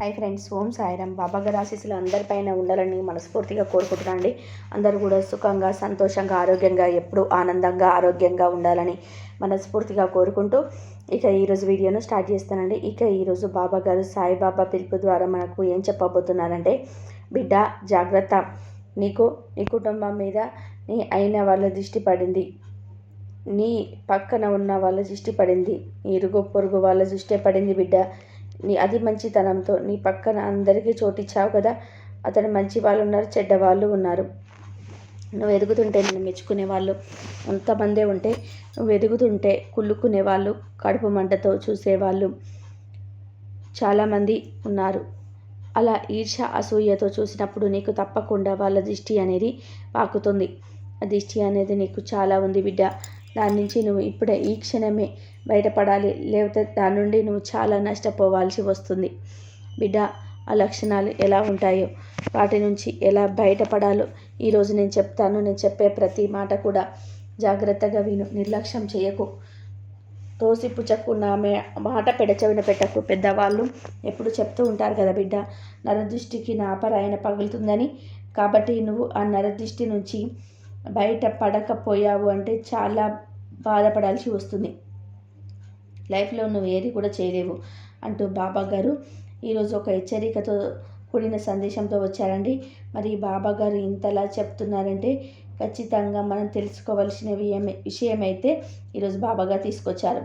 Hi friends, ఓం సాయిరామ్. బాబాగారి ఆశీస్సులు అందరిపైన ఉండాలని మనస్ఫూర్తిగా కోరుకుంటున్నాను అండి. అందరూ కూడా సుఖంగా, సంతోషంగా, ఆరోగ్యంగా, ఎప్పుడూ ఆనందంగా, ఆరోగ్యంగా ఉండాలని మనస్ఫూర్తిగా కోరుకుంటూ ఇక ఈరోజు వీడియోను స్టార్ట్ చేస్తానండి. ఇక ఈరోజు బాబాగారు సాయిబాబా పిలుపు ద్వారా మనకు ఏం చెప్పబోతున్నారంటే, బిడ్డ జాగ్రత్త, నీకు నీ కుటుంబం మీద నీ అయిన వాళ్ళ దృష్టి పడింది, నీ పక్కన ఉన్న వాళ్ళ దృష్టి పడింది, నీ ఇరుగు పొరుగు వాళ్ళ దృష్టి పడింది. బిడ్డ నీ అది మంచితనంతో నీ పక్కన అందరికీ చోటిచ్చావు కదా. అతను మంచి వాళ్ళు ఉన్నారు, చెడ్డవాళ్ళు ఉన్నారు. నువ్వు ఎదుగుతుంటే నేను మెచ్చుకునే వాళ్ళు అంతమందే ఉంటే, నువ్వు ఎదుగుతుంటే కుళ్ళుకునే వాళ్ళు, కడుపు మంటతో చూసేవాళ్ళు చాలామంది ఉన్నారు. అలా ఈర్ష అసూయతో చూసినప్పుడు నీకు తప్పకుండా వాళ్ళ దృష్టి అనేది పాకుతుంది. ఆ దృష్టి అనేది నీకు చాలా ఉంది బిడ్డ. దాని నుంచి నువ్వు ఇప్పుడే ఈ క్షణమే బయటపడాలి, లేకపోతే దాని నుండి నువ్వు చాలా నష్టపోవాల్సి వస్తుంది. బిడ్డ, ఆ లక్షణాలు ఎలా ఉంటాయో, వాటి నుంచి ఎలా బయటపడాలో ఈరోజు నేను చెప్తాను. నేను చెప్పే ప్రతి మాట కూడా జాగ్రత్తగా విను, నిర్లక్ష్యం చేయకు, తోసిపుచ్చకు, నా మాట పెడచెవిన పెట్టకు. పెద్దవాళ్ళు ఎప్పుడు చెప్తూ ఉంటారు కదా బిడ్డ, నరదృష్టికి నాపరాయన పగులుతుందని. కాబట్టి నువ్వు ఆ నరదృష్టి నుంచి బయట పడకపోయావు అంటే చాలా బాధపడాల్సి వస్తుంది. లైఫ్లో నువ్వు ఏది కూడా చేయలేవు అంటూ బాబా గారు ఈరోజు ఒక హెచ్చరికతో కూడిన సందేశంతో వచ్చారండి. మరి బాబా గారు ఇంతలా చెప్తున్నారంటే ఖచ్చితంగా మనం తెలుసుకోవాల్సిన విషయమైతే ఈరోజు బాబా గారు తీసుకొచ్చారు.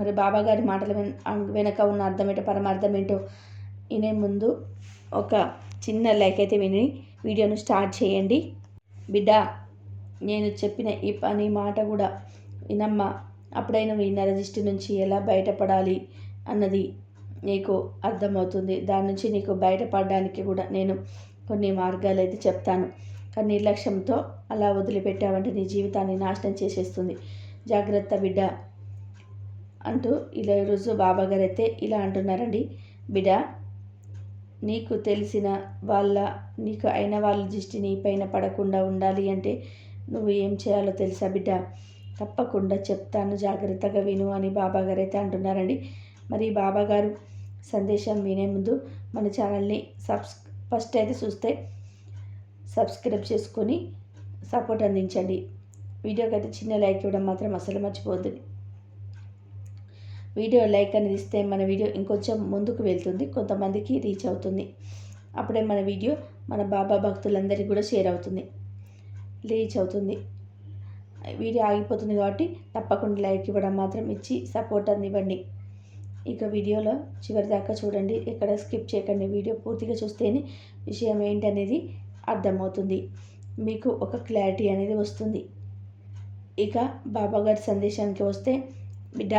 మరి బాబా గారి మాటల వెనక ఉన్న అర్థమేంటో, పరమార్థం ఏంటో వినే ముందు ఒక చిన్న లైక్ అయితే విని వీడియోను స్టార్ట్ చేయండి. బిడ్డ, నేను చెప్పిన ఈ పని మాట కూడా వినమ్మా. అప్పుడే నువ్వు ఈ నరదృష్టి నుంచి ఎలా బయటపడాలి అన్నది నీకు అర్థమవుతుంది. దాని నుంచి నీకు బయటపడడానికి కూడా నేను కొన్ని మార్గాలు అయితే చెప్తాను. కానీ నిర్లక్ష్యంతో అలా వదిలిపెట్టావంటే నీ జీవితాన్ని నాశనం చేసేస్తుంది. జాగ్రత్త బిడ్డ అంటూ ఇలా ఈరోజు బాబా గారు అయితే ఇలా అంటున్నారండి. బిడ్డ, నీకు తెలిసిన వాళ్ళ, నీకు అయిన వాళ్ళ దృష్టి నీ పైన పడకుండా ఉండాలి అంటే నువ్వు ఏం చేయాలో తెలుసా బిడ్డ? తప్పకుండా చెప్తాను, జాగ్రత్తగా విను అని బాబా గారు అయితే అంటున్నారండి. మరి బాబా గారు సందేశం వినే ముందు మన ఛానల్ని ఫస్ట్ అయితే చూస్తే సబ్స్క్రైబ్ చేసుకొని సపోర్ట్ అందించండి. వీడియోకి అయితే చిన్న లైక్ ఇవ్వడం మాత్రం అసలు మర్చిపోవద్దు. వీడియో లైక్ అనేది ఇస్తే మన వీడియో ఇంకొంచెం ముందుకు వెళ్తుంది, కొంతమందికి రీచ్ అవుతుంది. అప్పుడే మన వీడియో మన బాబా భక్తులందరికీ కూడా షేర్ అవుతుంది, రీచ్ అవుతుంది. వీడియో ఆగిపోతుంది కాబట్టి తప్పకుండా లైక్ ఇవ్వడం మాత్రం ఇచ్చి సపోర్ట్ అందివ్వండి. ఇక వీడియోలో చివరి దాకా చూడండి, ఎక్కడ స్కిప్ చేయకండి. వీడియో పూర్తిగా చూస్తేనే విషయం ఏంటనేది అర్థమవుతుంది, మీకు ఒక క్లారిటీ అనేది వస్తుంది. ఇక బాబా గారి సందేశానికి వస్తే, బిడ్డ,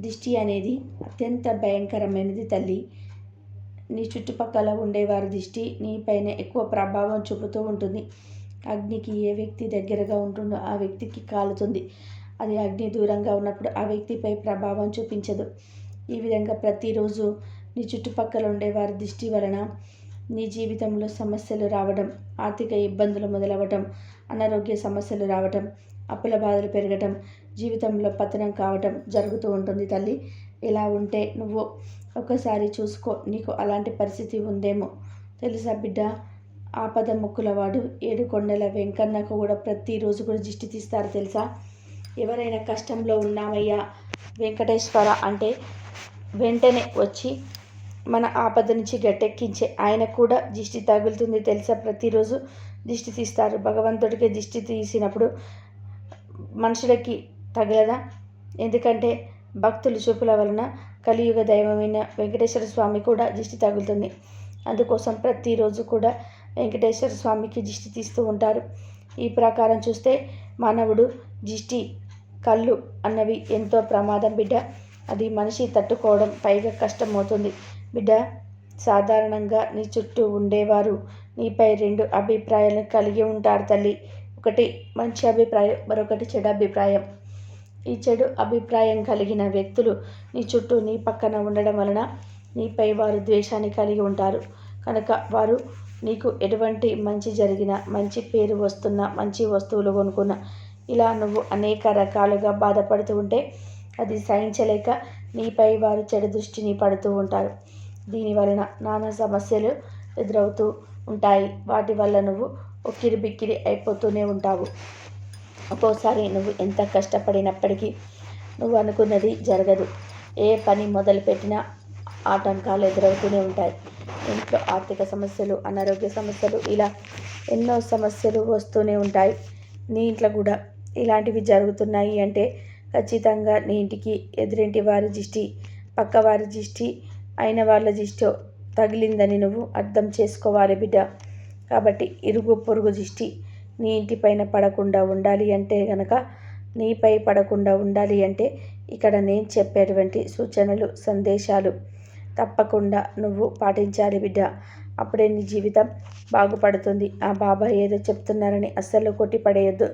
దిష్టి అనేది అత్యంత భయంకరమైనది తల్లి. నీ చుట్టుపక్కల ఉండేవారి దిష్టి నీపైన ఎక్కువ ప్రభావం చూపుతూ ఉంటుంది. అగ్నికి ఏ వ్యక్తి దగ్గరగా ఉంటుందో ఆ వ్యక్తికి కాలుతుంది. అది అగ్ని దూరంగా ఉన్నప్పుడు ఆ వ్యక్తిపై ప్రభావం చూపించదు. ఈ విధంగా ప్రతిరోజు నీ చుట్టుపక్కల ఉండేవారి దృష్టి వలన నీ జీవితంలో సమస్యలు రావడం, ఆర్థిక ఇబ్బందులు మొదలవ్వటం, అనారోగ్య సమస్యలు రావటం, అప్పుల బాధలు పెరగటం, జీవితంలో పతనం కావటం జరుగుతూ ఉంటుంది తల్లి. ఇలా ఉంటే నువ్వు ఒకసారి చూసుకో, నీకు అలాంటి పరిస్థితి ఉందేమో. తెలుసా బిడ్డ, ఆపద ముక్కులవాడు ఏడుకొండల వెంకన్నకు కూడా ప్రతిరోజు కూడా దిష్టి తీస్తారు తెలుసా. ఎవరైనా కష్టంలో ఉన్నామయ్యా వెంకటేశ్వర అంటే వెంటనే వచ్చి మన ఆపద నుంచి గట్టెక్కించే ఆయన కూడా దిష్టి తగులుతుంది తెలుసా. ప్రతిరోజు దిష్టి తీస్తారు. భగవంతుడికి దిష్టి తీసినప్పుడు మనుషులకి తగలదా? ఎందుకంటే భక్తుల చూపుల వలన కలియుగ దైవమైన వెంకటేశ్వర స్వామి కూడా దిష్టి తగులుతుంది. అందుకోసం ప్రతిరోజు కూడా వెంకటేశ్వర స్వామికి దిష్టి తీస్తూ ఉంటారు. ఈ ప్రకారం చూస్తే మానవుడు దిష్టి, కళ్ళు అన్నవి ఎంతో ప్రమాదం బిడ్డ. అది మనిషి తట్టుకోవడం పైగా కష్టమవుతుంది బిడ్డ. సాధారణంగా నీ చుట్టూ ఉండేవారు నీపై రెండు అభిప్రాయాలను కలిగి ఉంటారు తల్లి. ఒకటి మంచి అభిప్రాయం, మరొకటి చెడు అభిప్రాయం. ఈ చెడు అభిప్రాయం కలిగిన వ్యక్తులు నీ చుట్టూ, నీ పక్కన ఉండడం వలన నీపై వారు ద్వేషాన్ని కలిగి ఉంటారు. కనుక వారు నీకు ఎటువంటి మంచి జరిగినా, మంచి పేరు వస్తున్నా, మంచి వస్తువులు కొనుక్కున్నా, ఇలా నువ్వు అనేక రకాలుగా బాధపడుతూ ఉంటే అది సహించలేక నీపై వారు చెడు దృష్టిని పడుతూ ఉంటారు. దీని వలన నానా సమస్యలు ఎదురవుతూ ఉంటాయి. వాటి వల్ల నువ్వు ఉక్కిరి బిక్కిరి అయిపోతూనే ఉంటావు. ఒక్కోసారి నువ్వు ఎంత కష్టపడినప్పటికీ నువ్వు అనుకున్నది జరగదు. ఏ పని మొదలుపెట్టినా ఆటంకాలు ఎదురవుతూనే ఉంటాయి. ఇంట్లో ఆర్థిక సమస్యలు, అనారోగ్య సమస్యలు, ఇలా ఎన్నో సమస్యలు వస్తూనే ఉంటాయి. నీ ఇంట్లో కూడా ఇలాంటివి జరుగుతున్నాయి అంటే ఖచ్చితంగా నీ ఇంటికి ఎదురింటి వారి దిష్టి, పక్కవారి దిష్టి, అయిన వాళ్ళ దిష్టో తగిలిందని నువ్వు అర్థం చేసుకోవాలి బిడ్డ. కాబట్టి ఇరుగు పొరుగు దిష్టి నీ ఇంటిపైన పడకుండా ఉండాలి అంటే గనక, నీపై పడకుండా ఉండాలి అంటే ఇక్కడ నేను చెప్పేటువంటి సూచనలు, సందేశాలు తప్పకుండా నువ్వు పాటించాలి బిడ్డ. అప్పుడే నీ జీవితం బాగుపడుతుంది. ఆ బాబా ఏదో చెప్తున్నారని అస్సలు కొట్టిపడేయొద్దు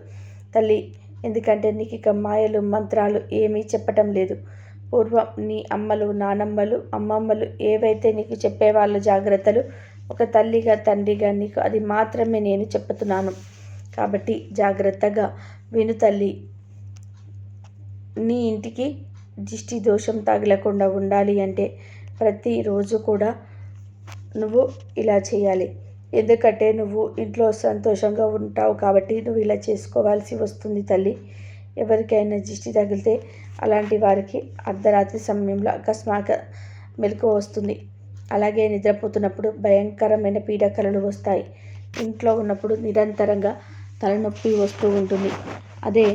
తల్లి. ఎందుకంటే నీకు ఇక మాయలు, మంత్రాలు ఏమీ చెప్పటం లేదు. పూర్వం నీ అమ్మలు, నానమ్మలు, అమ్మమ్మలు ఏవైతే నీకు చెప్పేవాళ్ళు జాగ్రత్తలు, ఒక తల్లిగా, తండ్రిగా నీకు అది మాత్రమే నేను చెప్తున్నాను. కాబట్టి జాగ్రత్తగా విను తల్లి. నీ ఇంటికి దిష్టి దోషం తగలకుండా ఉండాలి అంటే ప్రతిరోజు కూడా నువ్వు ఇలా చేయాలి. ఎందుకంటే నువ్వు ఇంట్లో సంతోషంగా ఉంటావు కాబట్టి నువ్వు ఇలా చేసుకోవాల్సి వస్తుంది తల్లి. ఎవరికైనా దిష్టి తగిలితే అలాంటి వారికి అర్ధరాత్రి సమయంలో అకస్మాత్తుగా మెలకువ వస్తుంది. అలాగే నిద్రపోతున్నప్పుడు భయంకరమైన పీడకలలు వస్తాయి. ఇంట్లో ఉన్నప్పుడు నిరంతరంగా తలనొప్పి వస్తూ ఉంటుంది. అదే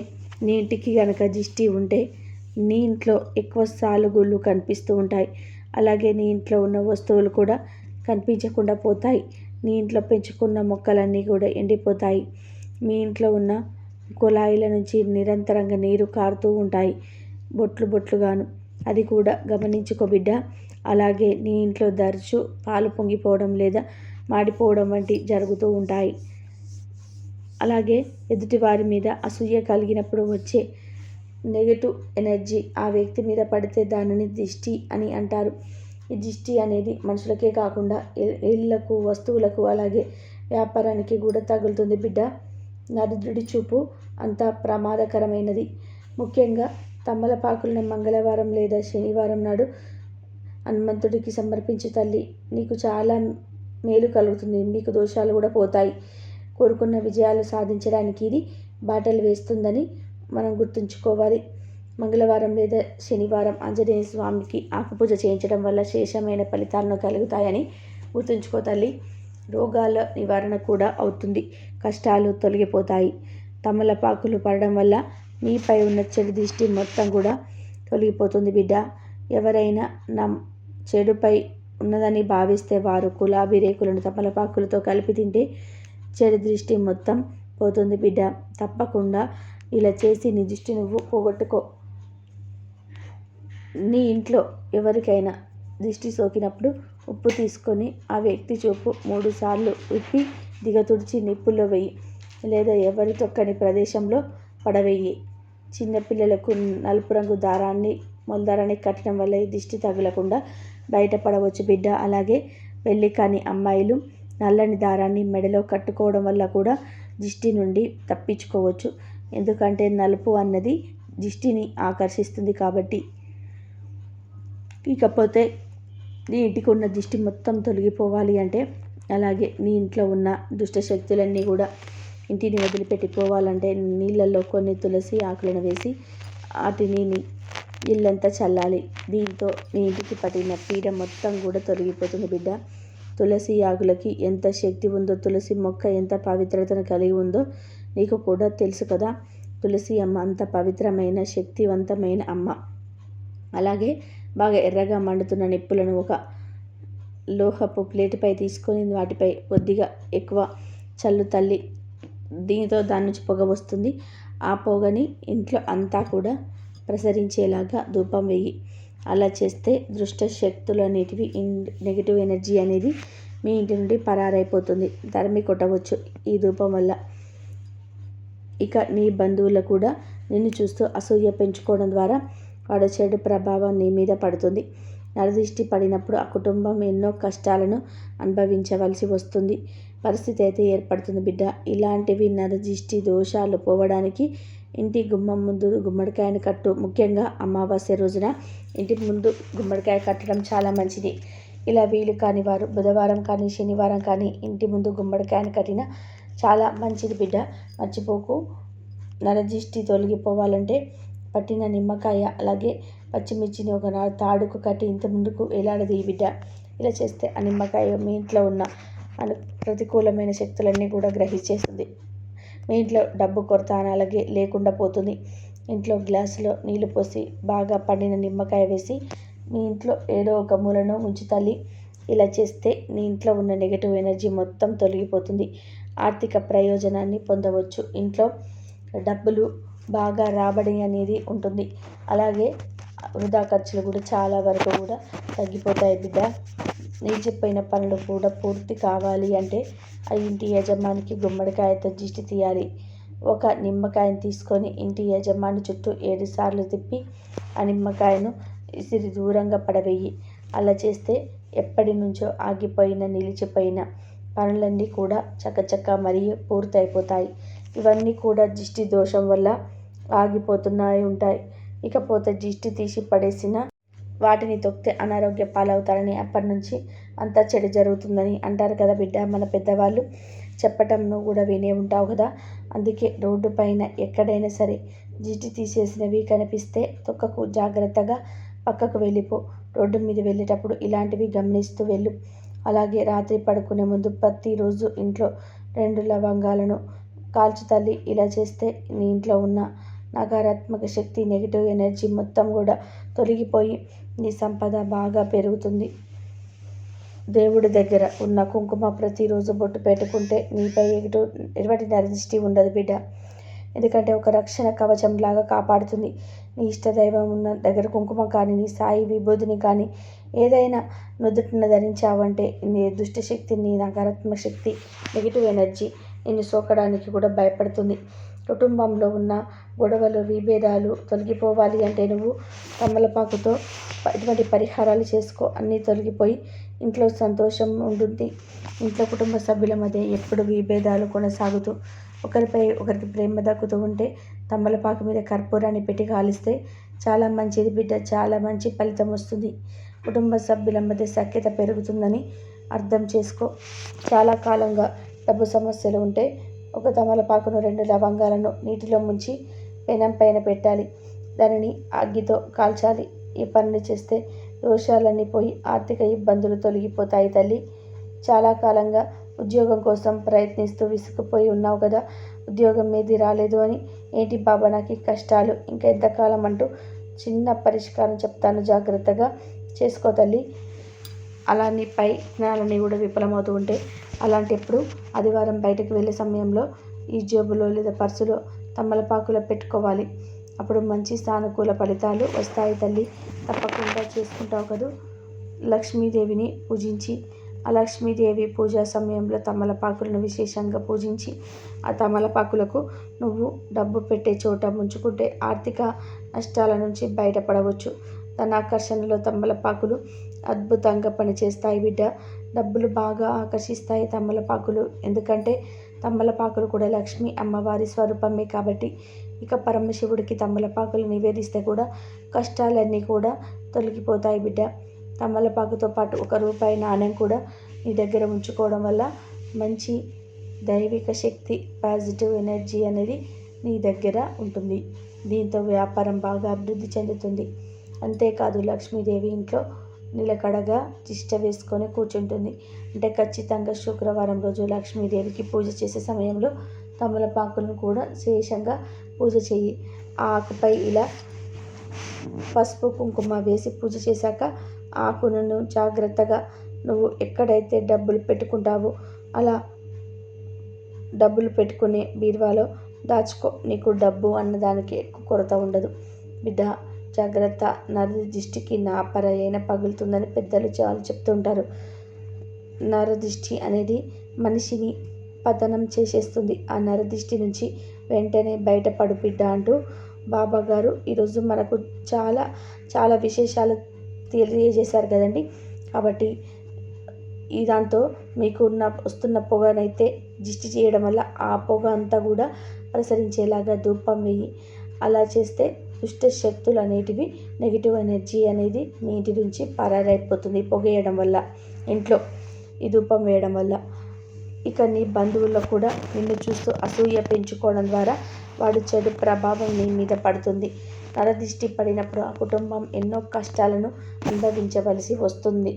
నీ ఇంటికి కనుక దిష్టి ఉంటే నీ ఇంట్లో ఎక్కువ సాలుగుళ్ళు కనిపిస్తూ ఉంటాయి. అలాగే నీ ఇంట్లో ఉన్న వస్తువులు కూడా కనిపించకుండా పోతాయి. నీ ఇంట్లో పెంచుకున్న మొక్కలన్నీ కూడా ఎండిపోతాయి. మీ ఇంట్లో ఉన్న కుళాయిల నుంచి నిరంతరంగా నీరు కారుతూ ఉంటాయి, బొట్లు బొట్లుగాను. అది కూడా గమనించుకో బిడ్డ. అలాగే నీ ఇంట్లో తరచూ పాలు పొంగిపోవడం లేదా మాడిపోవడం వంటి జరుగుతూ ఉంటాయి. అలాగే ఎదుటి వారి మీద అసూయ కలిగినప్పుడు వచ్చే నెగటివ్ ఎనర్జీ ఆ వ్యక్తి మీద పడితే దానిని దిష్టి అని అంటారు. ఈ దిష్టి అనేది మనుషులకే కాకుండా ఇళ్లకు, వస్తువులకు, అలాగే వ్యాపారానికి కూడా తగులుతుంది బిడ్డ. నరుడి చూపు అంత ప్రమాదకరమైనది. ముఖ్యంగా తమలపాకులను మంగళవారం లేదా శనివారం నాడు హనుమంతుడికి సమర్పించు తల్లి. నీకు చాలా మేలు కలుగుతుంది. మీకు దోషాలు కూడా పోతాయి. కోరుకున్న విజయాలు సాధించడానికి ఇది బాటలు వేస్తుందని మనం గుర్తుంచుకోవాలి. మంగళవారం లేదా శనివారం ఆంజనేయ స్వామికి ఆకుపూజ చేయించడం వల్ల శేషమైన ఫలితాలను కలుగుతాయని గుర్తుంచుకో తల్లి. రోగాల నివారణ కూడా అవుతుంది. కష్టాలు తొలగిపోతాయి. తమలపాకులు పడడం వల్ల మీపై ఉన్న చెడు దృష్టి మొత్తం కూడా తొలగిపోతుంది బిడ్డ. ఎవరైనా చెడుపై ఉన్నదని భావిస్తే వారు గులాబీ రేకులను తమలపాకులతో కలిపి తింటే చెడు దృష్టి మొత్తం పోతుంది బిడ్డ. తప్పకుండా ఇలా చేసి నీ దృష్టి నువ్వు పోగొట్టుకో. నీ ఇంట్లో ఎవరికైనా దిష్టి సోకినప్పుడు ఉప్పు తీసుకొని ఆ వ్యక్తి చూపు 3 సార్లు ఉప్పి దిగతుడిచి నిప్పుల్లో వెయ్యి, లేదా ఎవరి తొక్కని ప్రదేశంలో పడవేయి. చిన్నపిల్లలకు నలుపు రంగు దారాన్ని, మొలదారాన్ని కట్టడం వల్ల ఈ దిష్టి తగలకుండా బయటపడవచ్చు బిడ్డ. అలాగే పెళ్ళి కాని అమ్మాయిలు నల్లని దారాన్ని మెడలో కట్టుకోవడం వల్ల కూడా దిష్టి నుండి తప్పించుకోవచ్చు. ఎందుకంటే నలుపు అన్నది దిష్టిని ఆకర్షిస్తుంది కాబట్టి. ఇకపోతే నీ ఇంటికి ఉన్న దిష్టి మొత్తం తొలగిపోవాలి అంటే, అలాగే నీ ఇంట్లో ఉన్న దుష్ట శక్తులన్నీ కూడా ఇంటిని వదిలిపెట్టిపోవాలంటే నీళ్ళల్లో కొన్ని తులసి ఆకులను వేసి వాటిని ఇల్లంతా చల్లాలి. దీంతో నీ ఇంటికి పట్టిన పీడ మొత్తం కూడా తొలగిపోతుంది బిడ్డ. తులసి ఆకులకి ఎంత శక్తి ఉందో, తులసి మొక్క ఎంత పవిత్రతను కలిగి ఉందో నీకు కూడా తెలుసు కదా. తులసి అమ్మ అంత పవిత్రమైన, శక్తివంతమైన అమ్మ. అలాగే బాగా ఎర్రగా మండుతున్న నిప్పులను ఒక లోహపు ప్లేటుపై తీసుకొని వాటిపై కొద్దిగా ఎక్కువ చల్లు తల్లి. దీంతో దాని నుంచి పొగ వస్తుంది. ఆ పొగని ఇంట్లో అంతా కూడా ప్రసరించేలాగా ధూపం వేయి. అలా చేస్తే దుష్ట శక్తులు అనేటివి, నెగిటివ్ ఎనర్జీ అనేది మీ ఇంటి నుండి పరారైపోతుంది, తరిమి కొట్టవచ్చు ఈ ధూపం వల్ల. ఇక నీ బంధువులు కూడా నిన్ను చూస్తూ అసూయ పెంచుకోవడం ద్వారా వాడు చెడు ప్రభావం నీ మీద పడుతుంది. నరదిష్టి పడినప్పుడు ఆ కుటుంబం ఎన్నో కష్టాలను అనుభవించవలసి వస్తుంది పరిస్థితి అయితే ఏర్పడుతుంది బిడ్డ. ఇలాంటివి నరదిష్టి దోషాలు పోవడానికి ఇంటి గుమ్మం ముందు గుమ్మడికాయను కట్టు. ముఖ్యంగా అమావాస్య రోజున ఇంటి ముందు గుమ్మడికాయ కట్టడం చాలా మంచిది. ఇలా వీలు కాని వారు బుధవారం కానీ శనివారం కానీ ఇంటి ముందు గుమ్మడికాయను కట్టిన చాలా మంచిది బిడ్డ. మర్చిపోకు. నరదిష్టి తొలగిపోవాలంటే పట్టిన నిమ్మకాయ అలాగే పచ్చిమిర్చిని ఒక తాడుకు కట్టి ఇంటి ముందుకు వేలాడదీయి బిడ్డ. ఇలా చేస్తే ఆ నిమ్మకాయ మీ ఇంట్లో ఉన్న ప్రతికూలమైన శక్తులన్నీ కూడా గ్రహించేస్తుంది. మీ ఇంట్లో డబ్బు కొరత అలాగే లేకుండా పోతుంది. ఇంట్లో గ్లాసులో నీళ్లు పోసి బాగా పండిన నిమ్మకాయ వేసి మీ ఇంట్లో ఏదో ఒక మూలను ఉంచు తల్లి. ఇలా చేస్తే నీ ఇంట్లో ఉన్న నెగటివ్ ఎనర్జీ మొత్తం తొలగిపోతుంది. ఆర్థిక ప్రయోజనాన్ని పొందవచ్చు. ఇంట్లో డబ్బులు బాగా రాబడి అనేది ఉంటుంది. అలాగే వృధా ఖర్చులు కూడా చాలా వరకు కూడా తగ్గిపోతాయి బిడ్డ. నిలిచిపోయిన పనులు కూడా పూర్తి కావాలి అంటే ఆ ఇంటి యజమానికి గుమ్మడికాయతో దిష్టి తీయాలి. ఒక నిమ్మకాయను తీసుకొని ఇంటి యజమాని చుట్టూ 7 సార్లు తిప్పి ఆ నిమ్మకాయను ఇసిరి దూరంగా పడవేయి. అలా చేస్తే ఎప్పటి నుంచో ఆగిపోయిన నిలిచిపోయిన పనులన్నీ కూడా చకచకా మరియు పూర్తయిపోతాయి. ఇవన్నీ కూడా దిష్టి దోషం వల్ల ఆగిపోతున్నాయి ఉంటాయి. ఇకపోతే దిష్టి తీసి పడేసిన వాటిని తొక్కితే అనారోగ్య పాలవుతారని, అప్పటి నుంచి అంతా చెడు జరుగుతుందని అంటారు కదా బిడ్డ. మన పెద్దవాళ్ళు చెప్పటం నువ్వు కూడా వినే ఉంటావు కదా. అందుకే రోడ్డు పైన ఎక్కడైనా సరే దిష్టి తీసేసినవి కనిపిస్తే తొక్కకు, జాగ్రత్తగా పక్కకు వెళ్ళిపో. రోడ్డు మీద వెళ్ళేటప్పుడు ఇలాంటివి గమనిస్తూ వెళ్ళు. అలాగే రాత్రి పడుకునే ముందు ప్రతిరోజు ఇంట్లో 2 లవంగాలను కాల్చు తల్లి. ఇలా చేస్తే నీ ఇంట్లో ఉన్న నకారాత్మక శక్తి, నెగిటివ్ ఎనర్జీ మొత్తం కూడా తొలగిపోయి నీ సంపద బాగా పెరుగుతుంది. దేవుడి దగ్గర ఉన్న కుంకుమ ప్రతిరోజు బొట్టు పెట్టుకుంటే నీపై ఎటువంటి నరదిష్టి ఉండదు బిడ్డ. ఎందుకంటే ఒక రక్షణ కవచం లాగా కాపాడుతుంది. నీ ఇష్టదైవం ఉన్న దగ్గర కుంకుమ కానీ, నీ సాయి విభూతిని కానీ ఏదైనా నుదుటిన ధరించావంటే నీ దుష్టశక్తి, నీ నకారాత్మక శక్తి, నెగిటివ్ ఎనర్జీ నిన్ను సోకడానికి కూడా భయపడుతుంది. కుటుంబంలో ఉన్న గొడవలు, విభేదాలు తొలగిపోవాలి అంటే నువ్వు తమలపాకుతో ఇటువంటి పరిహారాలు చేసుకో. అన్నీ తొలగిపోయి ఇంట్లో సంతోషం ఉంటుంది. ఇంట్లో కుటుంబ సభ్యుల మధ్య ఎప్పుడు విభేదాలు కొనసాగుతూ ఒకరిపై ఒకరికి ప్రేమ దక్కుతూ ఉంటే తమలపాకు మీద కర్పూరాన్ని పెట్టి కాలిస్తే చాలా మంచిది బిడ్డ. చాలా మంచి ఫలితం వస్తుంది. కుటుంబ సభ్యుల మధ్య సఖ్యత పెరుగుతుందని అర్థం చేసుకో. చాలా కాలంగా డబ్బు సమస్యలు ఉంటే ఒక తమలపాకును 2 లవంగాలను నీటిలో ముంచి పెనం పైన పెట్టాలి. దానిని అగ్గితో కాల్చాలి. ఈ పనిని చేస్తే దోషాలన్నీ పోయి ఆర్థిక ఇబ్బందులు తొలగిపోతాయి తల్లి. చాలా కాలంగా ఉద్యోగం కోసం ప్రయత్నిస్తూ విసుగుపోయి ఉన్నావు కదా. ఉద్యోగం ఏది రాలేదు అని, ఏంటి బాబా నాకు కష్టాలు ఇంకా ఎంతకాలం అంటూ చిన్న పరిష్కారం చెప్తాను, జాగ్రత్తగా చేసుకో తల్లి. అలా నీ ప్రయత్నాలన్నీ కూడా విఫలమవుతూ ఉంటే అలాంటప్పుడు ఆదివారం బయటకు వెళ్ళే సమయంలో ఈ జేబులో లేదా పర్సులో తమలపాకులో పెట్టుకోవాలి. అప్పుడు మంచి సానుకూల ఫలితాలు వస్తాయి తల్లి. తప్పకుండా చేసుకుంటావు కదూ. లక్ష్మీదేవిని పూజించి ఆ లక్ష్మీదేవి పూజా సమయంలో తమలపాకులను విశేషంగా పూజించి ఆ తమలపాకులకు నువ్వు డబ్బు పెట్టే చోట ముంచుకుంటే ఆర్థిక నష్టాల నుంచి బయటపడవచ్చు. ధనాకర్షణలో తమలపాకులు అద్భుతంగా పనిచేస్తాయి బిడ్డ. డబ్బులు బాగా ఆకర్షిస్తాయి తమలపాకులు. ఎందుకంటే తమలపాకులు కూడా లక్ష్మీ అమ్మవారి స్వరూపమే కాబట్టి. ఇక పరమశివుడికి తమలపాకులు నివేదిస్తే కూడా కష్టాలన్నీ కూడా తొలగిపోతాయి బిడ్డ. తమలపాకుతో పాటు 1 రూపాయి నాణ్యం కూడా నీ దగ్గర ఉంచుకోవడం వల్ల మంచి దైవిక శక్తి, పాజిటివ్ ఎనర్జీ అనేది నీ దగ్గర ఉంటుంది. దీంతో వ్యాపారం బాగా అభివృద్ధి చెందుతుంది. అంతేకాదు లక్ష్మీదేవి ఇంట్లో నిలకడగా తిష్ట వేసుకొని కూర్చుంటుంది. అంటే ఖచ్చితంగా శుక్రవారం రోజు లక్ష్మీదేవికి పూజ చేసే సమయంలో తమలపాకులను కూడా విశేషంగా పూజ చేయి. ఆ ఆకుపై ఇలా పసుపు కుంకుమ వేసి పూజ చేశాక ఆకును జాగ్రత్తగా నువ్వు ఎక్కడైతే డబ్బులు పెట్టుకుంటావో అలా డబ్బులు పెట్టుకునే బీరువాలో దాచుకో. నీకు డబ్బు అన్నదానికి ఎక్కువ కొరత ఉండదు బిడ్డ. జాగ్రత్త. నరదిష్టికి నాపరైన పగులుతుందని పెద్దలు చాలా చెప్తుంటారు. నరదిష్టి అనేది మనిషిని పతనం చేసేస్తుంది. ఆ నరదిష్టి నుంచి వెంటనే బయటపడు బిడ్డ అంటూ బాబా గారు ఈరోజు మనకు చాలా చాలా విశేషాలు తెలియజేశారు కదండి. కాబట్టి ఈ దాంతో మీకు వస్తున్న పొగనైతే దిష్టి చేయడం వల్ల ఆ పొగ అంతా కూడా ప్రసరించేలాగా ధూపం వేయి. అలా చేస్తే దుష్ట శక్తులు అనేటివి, నెగిటివ్ ఎనర్జీ అనేది మీ ఇంటి నుంచి పరారైపోతుంది పొగేయడం వల్ల, ఇంట్లో ఈ ధూపం వేయడం వల్ల. ఇక నీ బంధువుల్లో కూడా నిన్ను చూస్తూ అసూయ పెంచుకోవడం ద్వారా వాడు చెడు ప్రభావం నీ మీద పడుతుంది. నరదిష్టి పడినప్పుడు ఆ కుటుంబం ఎన్నో కష్టాలను అనుభవించవలసి వస్తుంది.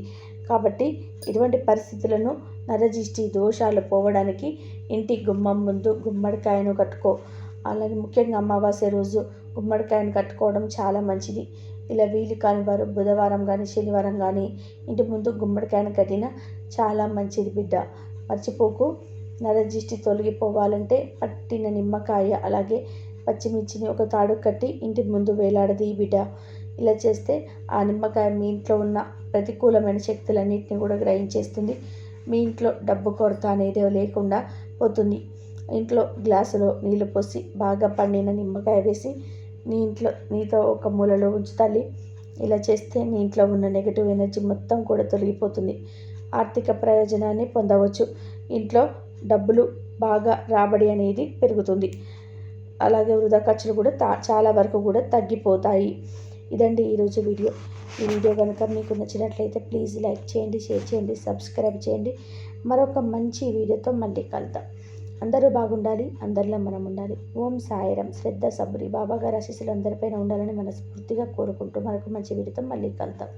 కాబట్టి ఇటువంటి పరిస్థితులను, నరదిష్టి దోషాలు పోవడానికి ఇంటి గుమ్మం ముందు గుమ్మడికాయను కట్టుకో. అలాగే ముఖ్యంగా అమావాస్య రోజు గుమ్మడికాయను కట్టుకోవడం చాలా మంచిది. ఇలా వీలు కాని వారు బుధవారం కానీ శనివారం కానీ ఇంటి ముందు గుమ్మడికాయను కట్టినా చాలా మంచిది బిడ్డ. మర్చిపోకు. నరదిష్టి తొలగిపోవాలంటే పట్టిన నిమ్మకాయ అలాగే పచ్చిమిర్చిని ఒక తాడు కట్టి ఇంటి ముందు వేలాడది బిడ్డ. ఇలా చేస్తే ఆ నిమ్మకాయ మీ ఇంట్లో ఉన్న ప్రతికూలమైన శక్తులన్నింటినీ కూడా గ్రహించేస్తుంది. మీ ఇంట్లో డబ్బు కొరత అనేది లేకుండా పోతుంది. ఇంట్లో గ్లాసులో నీళ్లు పోసి బాగా పండిన నిమ్మకాయ వేసి నీతో ఒక మూలలో ఉంచు తల్లి. ఇలా చేస్తే నీ ఇంట్లో ఉన్న నెగిటివ్ ఎనర్జీ మొత్తం కూడా తొలగిపోతుంది. ఆర్థిక ప్రయోజనాన్ని పొందవచ్చు. ఇంట్లో డబ్బులు బాగా రాబడి అనేది పెరుగుతుంది. అలాగే వృధా ఖర్చులు కూడా చాలా వరకు కూడా తగ్గిపోతాయి. ఇదండి ఈరోజు వీడియో. ఈ వీడియో కనుక మీకు నచ్చినట్లయితే ప్లీజ్ లైక్ చేయండి, షేర్ చేయండి, సబ్స్క్రైబ్ చేయండి. మరొక మంచి వీడియోతో మళ్ళీ కలుద్దాం. అందరూ బాగుండాలి, అందరిలో మనం ఉండాలి. ఓం సాయిరాం. శ్రద్ధ సబురి బాబాగారి ఆశీస్సులు అందరిపైన ఉండాలని మనస్ఫూర్తిగా కోరుకుంటూ మరొక మంచి వీడియోతో మళ్ళీ కలుద్దాం.